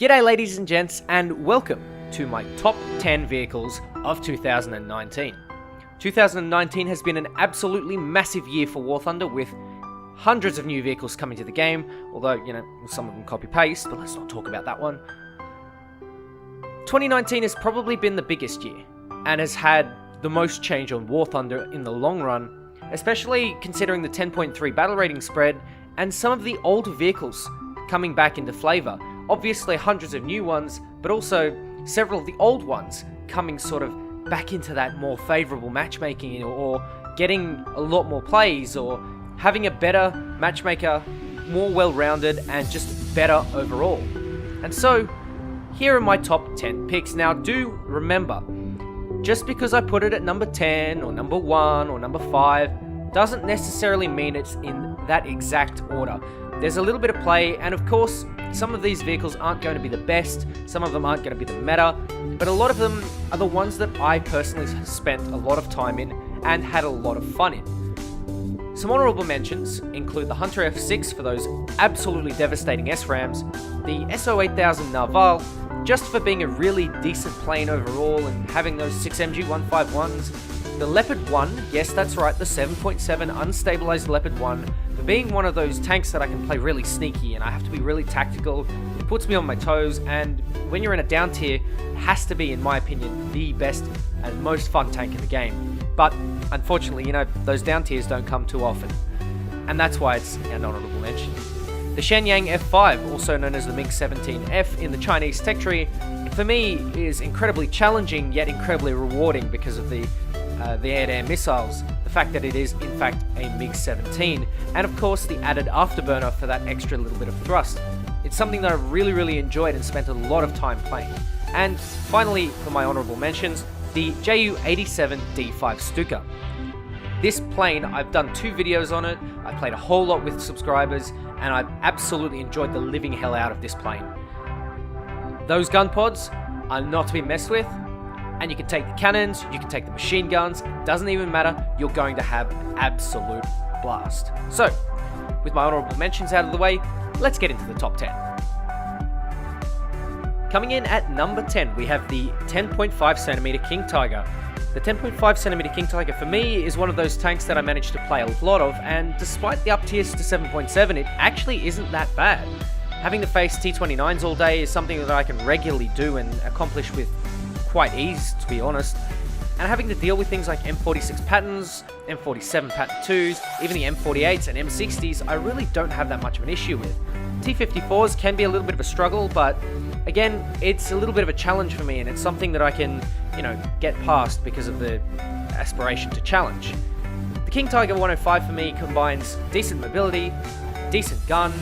G'day ladies and gents, and welcome to my top 10 vehicles of 2019. 2019 has been an absolutely massive year for War Thunder, with hundreds of new vehicles coming to the game, although, some of them copy-paste, but let's not talk about that one. 2019 has probably been the biggest year, and has had the most change on War Thunder in the long run, especially considering the 10.3 battle rating spread, and some of the older vehicles coming back into flavour. Obviously hundreds of new ones, but also several of the old ones coming sort of back into that more favourable matchmaking, or getting a lot more plays, or having a better matchmaker, more well-rounded, and just better overall. And so, here are my top 10 picks. Now do remember, just because I put it at number 10, or number 1, or number 5, doesn't necessarily mean it's in that exact order. There's a little bit of play, and of course, some of these vehicles aren't going to be the best, some of them aren't going to be the meta, but a lot of them are the ones that I personally spent a lot of time in and had a lot of fun in. Some honourable mentions include the Hunter F6 for those absolutely devastating SRAMs, the SO8000 Narval, just for being a really decent plane overall and having those 6MG151s, the Leopard 1, yes that's right, the 7.7 unstabilized Leopard 1, for being one of those tanks that I can play really sneaky and I have to be really tactical, it puts me on my toes, and when you're in a down tier, it has to be, in my opinion, the best and most fun tank in the game. But unfortunately, those down tiers don't come too often, and that's why it's an honourable mention. The Shenyang F5, also known as the MiG-17F in the Chinese tech tree, for me is incredibly challenging yet incredibly rewarding because of the air-to-air missiles, the fact that it is in fact a MiG-17, and of course the added afterburner for that extra little bit of thrust. It's something that I really enjoyed and spent a lot of time playing. And finally, for my honourable mentions, the Ju-87D5 Stuka. This plane, I've done 2 videos on it, I played a whole lot with subscribers, and I've absolutely enjoyed the living hell out of this plane. Those gun pods are not to be messed with, and you can take the cannons, you can take the machine guns, it doesn't even matter, you're going to have an absolute blast. So, with my honourable mentions out of the way, let's get into the top 10. Coming in at number 10, we have the 10.5cm King Tiger. The 10.5cm King Tiger for me is one of those tanks that I managed to play a lot of, and despite the up tiers to 7.7, it actually isn't that bad. Having to face T29s all day is something that I can regularly do and accomplish with quite ease, to be honest. And having to deal with things like M46 patterns, M47 pattern 2s, even the M48s and M60s, I really don't have that much of an issue with. T54s can be a little bit of a struggle, but again, it's a little bit of a challenge for me, and it's something that I can, get past because of the aspiration to challenge. The King Tiger 105 for me combines decent mobility, decent gun,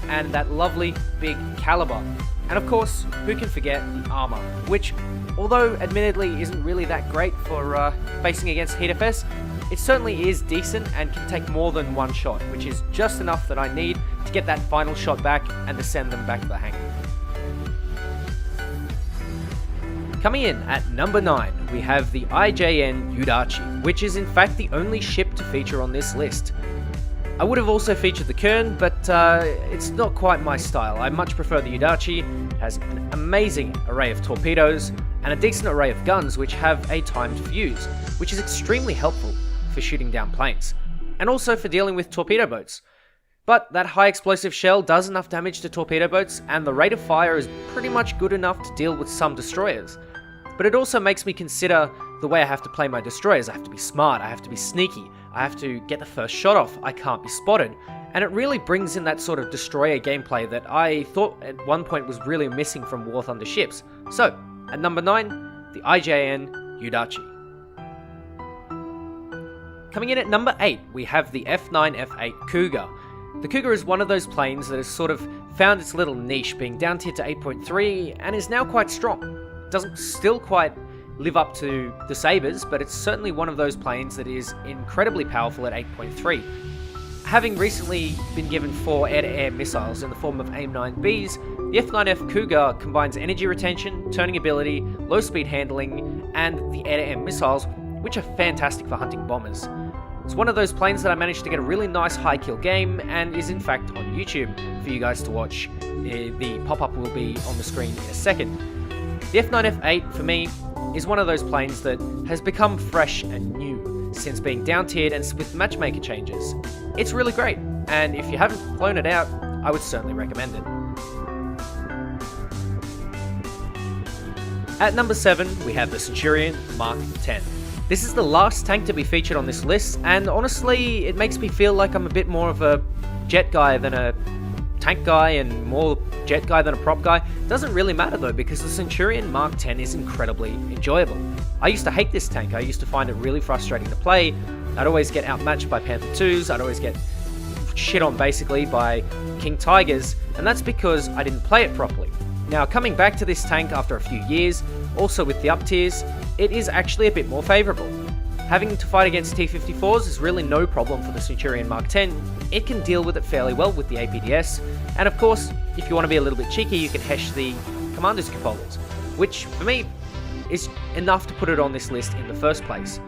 and that lovely big caliber. And of course, who can forget the armor, which, although admittedly isn't really that great for facing against HeatFS, it certainly is decent and can take more than one shot, which is just enough that I need to get that final shot back and to send them back to the hangar. Coming in at number 9, we have the IJN Yudachi, which is in fact the only ship to feature on this list. I would have also featured the Kern, but it's not quite my style. I much prefer the Yudachi. It has an amazing array of torpedoes and a decent array of guns which have a timed fuse, which is extremely helpful for shooting down planes, and also for dealing with torpedo boats. But that high explosive shell does enough damage to torpedo boats, and the rate of fire is pretty much good enough to deal with some destroyers. But it also makes me consider the way I have to play my destroyers. I have to be smart, I have to be sneaky, I have to get the first shot off, I can't be spotted, and it really brings in that sort of destroyer gameplay that I thought at one point was really missing from War Thunder ships. So, at number 9, the IJN Yudachi. Coming in at number 8, we have the F9F8 Cougar. The Cougar is one of those planes that has sort of found its little niche, being down tier to 8.3, and is now quite strong. Doesn't still quite live up to the Sabres, but it's certainly one of those planes that is incredibly powerful at 8.3. Having recently been given 4 air-to-air missiles in the form of AIM-9Bs, the F9F Cougar combines energy retention, turning ability, low-speed handling, and the air-to-air missiles, which are fantastic for hunting bombers. It's one of those planes that I managed to get a really nice high kill game, and is in fact on YouTube for you guys to watch The pop-up will be on the screen in a second. The F9F8 for me is one of those planes that has become fresh and new since being down-tiered and with matchmaker changes. It's really great, and if you haven't flown it out, I would certainly recommend it. At number 7, we have the Centurion Mark 10. This is the last tank to be featured on this list, and honestly, it makes me feel like I'm a bit more of a jet guy than a tank guy, and more jet guy than a prop guy. Doesn't really matter though, because the Centurion Mark 10 is incredibly enjoyable. I used to hate this tank. I used to find it really frustrating to play. I'd always get outmatched by Panther 2s, I'd always get shit on basically by King Tigers, and that's because I didn't play it properly. Now, coming back to this tank after a few years, also with the up tiers, it is actually a bit more favourable. Having to fight against T-54s is really no problem for the Centurion Mark 10. It can deal with it fairly well with the APDS, and of course, if you want to be a little bit cheeky, you can hesh the Commander's cupolas, which for me is enough to put it on this list in the first place.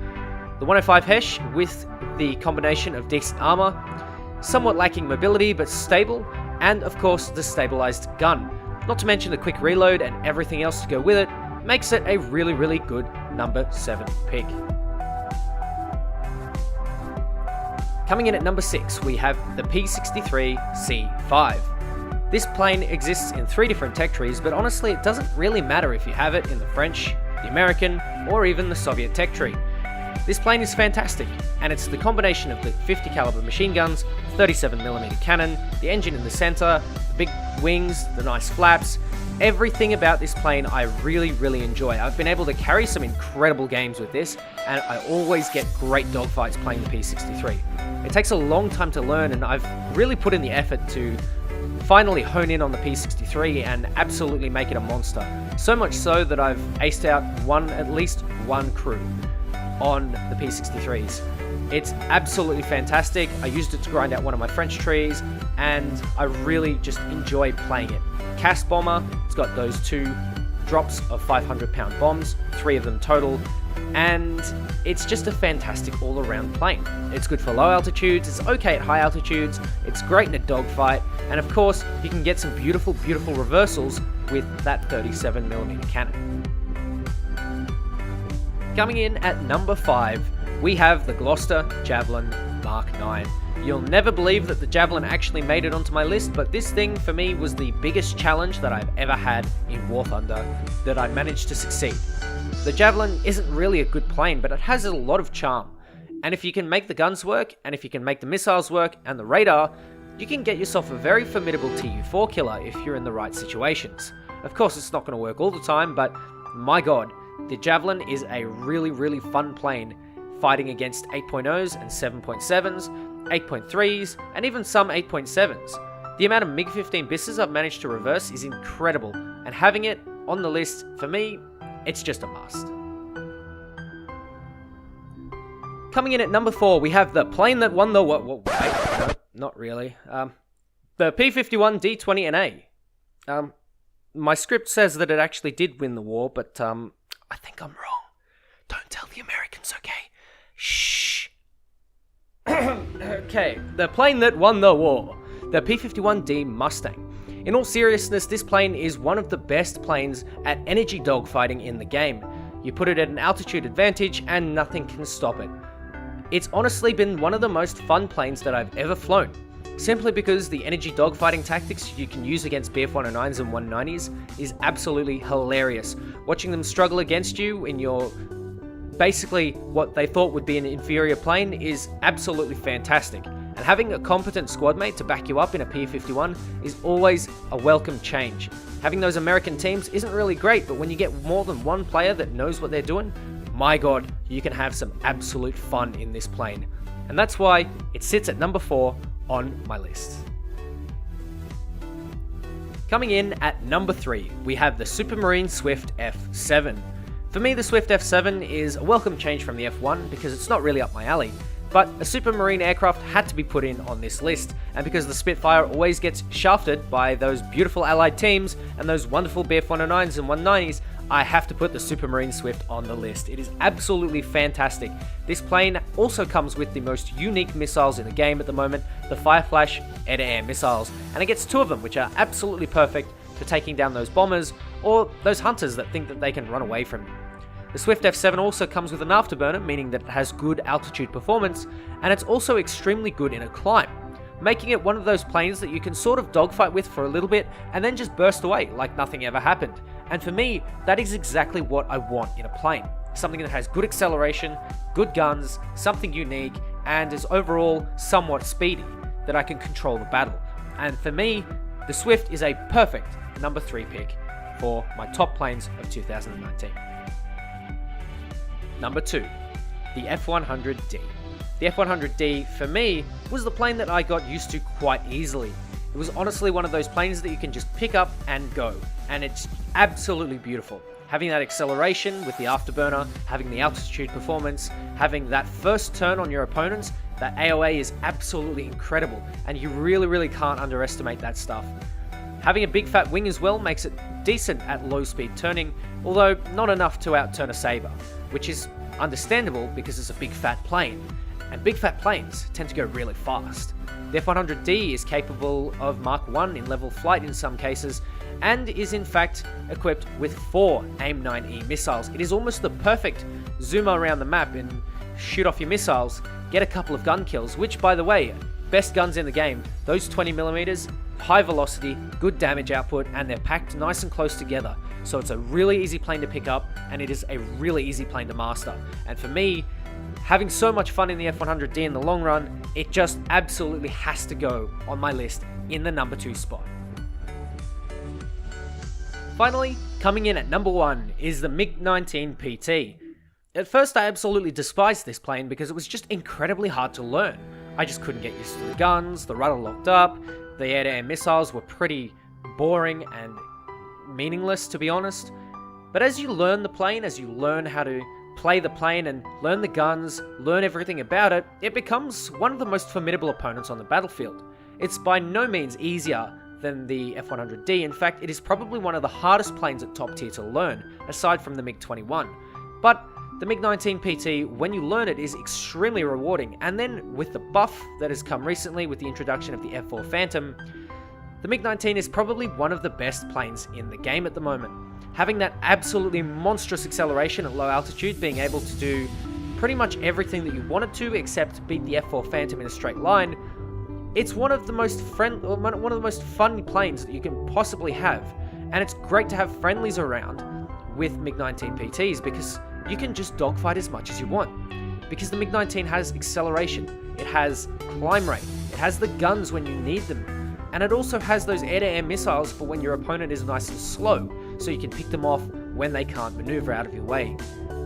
The 105 hesh with the combination of decent armor, somewhat lacking mobility but stable, and of course the stabilized gun, not to mention the quick reload and everything else to go with it, makes it a really good number 7 pick. Coming in at number 6, we have the P-63C5. This plane exists in 3 different tech trees, but honestly it doesn't really matter if you have it in the French, the American, or even the Soviet tech tree. This plane is fantastic, and it's the combination of the 50 caliber machine guns, 37mm cannon, the engine in the center, the big wings, the nice flaps. Everything about this plane I really enjoy. I've been able to carry some incredible games with this, and I always get great dogfights playing the P-63. It takes a long time to learn, and I've really put in the effort to finally hone in on the P-63 and absolutely make it a monster. So much so that I've aced out at least one crew on the P-63s. It's absolutely fantastic. I used it to grind out one of my French trees, and I really just enjoy playing it. Cast bomber, it's got those 2 drops of 500-pound bombs, 3 of them total, and it's just a fantastic all-around plane. It's good for low altitudes, it's okay at high altitudes, it's great in a dogfight, and of course, you can get some beautiful reversals with that 37mm cannon. Coming in at number 5, we have the Gloster Javelin Mark 9. You'll never believe that the Javelin actually made it onto my list, but this thing for me was the biggest challenge that I've ever had in War Thunder that I managed to succeed. The Javelin isn't really a good plane, but it has a lot of charm. And if you can make the guns work, and if you can make the missiles work, and the radar, you can get yourself a very formidable Tu-4 killer if you're in the right situations. Of course, it's not going to work all the time, but my god, the Javelin is a really fun plane, fighting against 8.0s and 7.7s, 8.3s, and even some 8.7s. The amount of MiG-15 Bisses I've managed to reverse is incredible, and having it on the list, for me, it's just a must. Coming in at number 4, we have the plane that won the wait, no, not really. The P-51 D-20NA. My script says that it actually did win the war, but I think I'm wrong. Don't tell the Americans, okay? Shh. Okay, the plane that won the war, the P-51D Mustang. In all seriousness, this plane is one of the best planes at energy dogfighting in the game. You put it at an altitude advantage and nothing can stop it. It's honestly been one of the most fun planes that I've ever flown, simply because the energy dogfighting tactics you can use against BF-109s and 190s is absolutely hilarious. Watching them struggle against you in your basically what they thought would be an inferior plane is absolutely fantastic, and having a competent squad mate to back you up in a P-51 is always a welcome change. Having those American teams isn't really great, but when you get more than one player that knows what they're doing, my god, you can have some absolute fun in this plane. And that's why it sits at number 4 on my list. Coming in at number 3, we have the Supermarine Swift F7. For me, the Swift F7 is a welcome change from the F1 because it's not really up my alley, but a Supermarine aircraft had to be put in on this list, and because the Spitfire always gets shafted by those beautiful allied teams and those wonderful BF-109s and 190s, I have to put the Supermarine Swift on the list. It is absolutely fantastic. This plane also comes with the most unique missiles in the game at the moment, the Fireflash air-to-air missiles, and it gets 2 of them, which are absolutely perfect for taking down those bombers or those hunters that think that they can run away from you. The Swift F7 also comes with an afterburner, meaning that it has good altitude performance, and it's also extremely good in a climb, making it one of those planes that you can sort of dogfight with for a little bit and then just burst away like nothing ever happened. And for me, that is exactly what I want in a plane. Something that has good acceleration, good guns, something unique, and is overall somewhat speedy, that I can control the battle. And for me, the Swift is a perfect number 3 pick for my top planes of 2019. Number 2, the F100D. The F100D, for me, was the plane that I got used to quite easily. It was honestly one of those planes that you can just pick up and go, and it's absolutely beautiful. Having that acceleration with the afterburner, having the altitude performance, having that first turn on your opponents, that AOA is absolutely incredible, and you really can't underestimate that stuff. Having a big fat wing as well makes it decent at low speed turning, although not enough to outturn a Sabre, which is understandable because it's a big fat plane, and big fat planes tend to go really fast. The F100D is capable of Mark 1 in level flight in some cases, and is in fact equipped with 4 AIM-9E missiles. It is almost the perfect zoom around the map and shoot off your missiles, get a couple of gun kills, which by the way, best guns in the game, those 20mm, high velocity, good damage output, and they're packed nice and close together. So it's a really easy plane to pick up, and it is a really easy plane to master. And for me, having so much fun in the F100D in the long run, it just absolutely has to go on my list in the number 2 spot. Finally, coming in at number 1 is the MiG-19 PT. At first I absolutely despised this plane because it was just incredibly hard to learn. I just couldn't get used to the guns, the rudder locked up, the air-to-air missiles were pretty boring and meaningless, to be honest. But as you learn the plane, as you learn how to play the plane and learn the guns, learn everything about it, it becomes one of the most formidable opponents on the battlefield. It's by no means easier than the F100D. In fact, it is probably one of the hardest planes at top tier to learn, aside from the MiG-21. But the MiG-19 PT, when you learn it, is extremely rewarding, and then with the buff that has come recently with the introduction of the F4 Phantom, the MiG-19 is probably one of the best planes in the game at the moment. Having that absolutely monstrous acceleration at low altitude, being able to do pretty much everything that you wanted to except beat the F4 Phantom in a straight line, it's one of the most fun planes that you can possibly have, and it's great to have friendlies around with MiG-19 PTs because you can just dogfight as much as you want. Because the MiG-19 has acceleration, it has climb rate, it has the guns when you need them, and it also has those air-to-air missiles for when your opponent is nice and slow, so you can pick them off when they can't maneuver out of your way.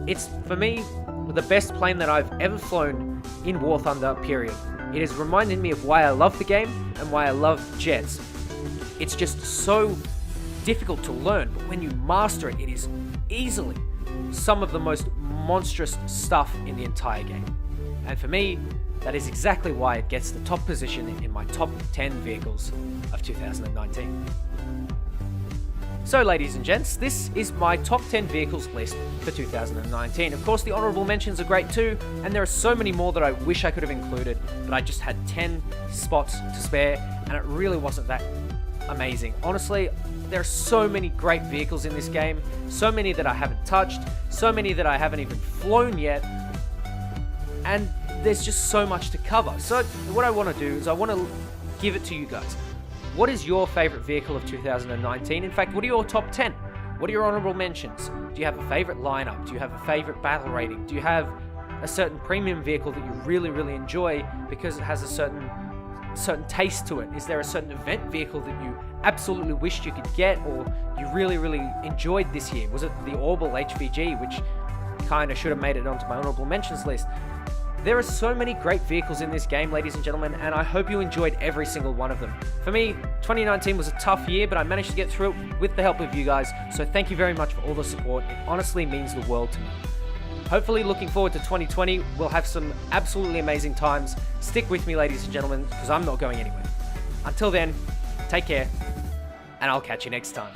It's, for me, the best plane that I've ever flown in War Thunder, period. It has reminded me of why I love the game and why I love jets. It's just so difficult to learn, but when you master it, it is easily some of the most monstrous stuff in the entire game. And for me, that is exactly why it gets the top position in my top 10 vehicles of 2019. So ladies and gents, this is my top 10 vehicles list for 2019. Of course, the honorable mentions are great too, and there are so many more that I wish I could have included, but I just had 10 spots to spare, and it really wasn't that amazing. Honestly, there are so many great vehicles in this game, so many that I haven't touched, so many that I haven't even flown yet, and there's just so much to cover. So what I want to do is I want to give it to you guys. What is your favorite vehicle of 2019? In fact, what are your top 10? What are your honorable mentions? Do you have a favorite lineup? Do you have a favorite battle rating? Do you have a certain premium vehicle that you really enjoy because it has a certain taste to it? Is there a certain event vehicle that you absolutely wished you could get, or you really enjoyed this year? Was it the Orbital HVG, which kind of should have made it onto my honorable mentions list? There are so many great vehicles in this game, ladies and gentlemen, and I hope you enjoyed every single one of them. For me, 2019 was a tough year, but I managed to get through it with the help of you guys, so thank you very much for all the support. It honestly means the world to me. Hopefully, looking forward to 2020, we'll have some absolutely amazing times. Stick with me, ladies and gentlemen, because I'm not going anywhere. Until then, take care, and I'll catch you next time.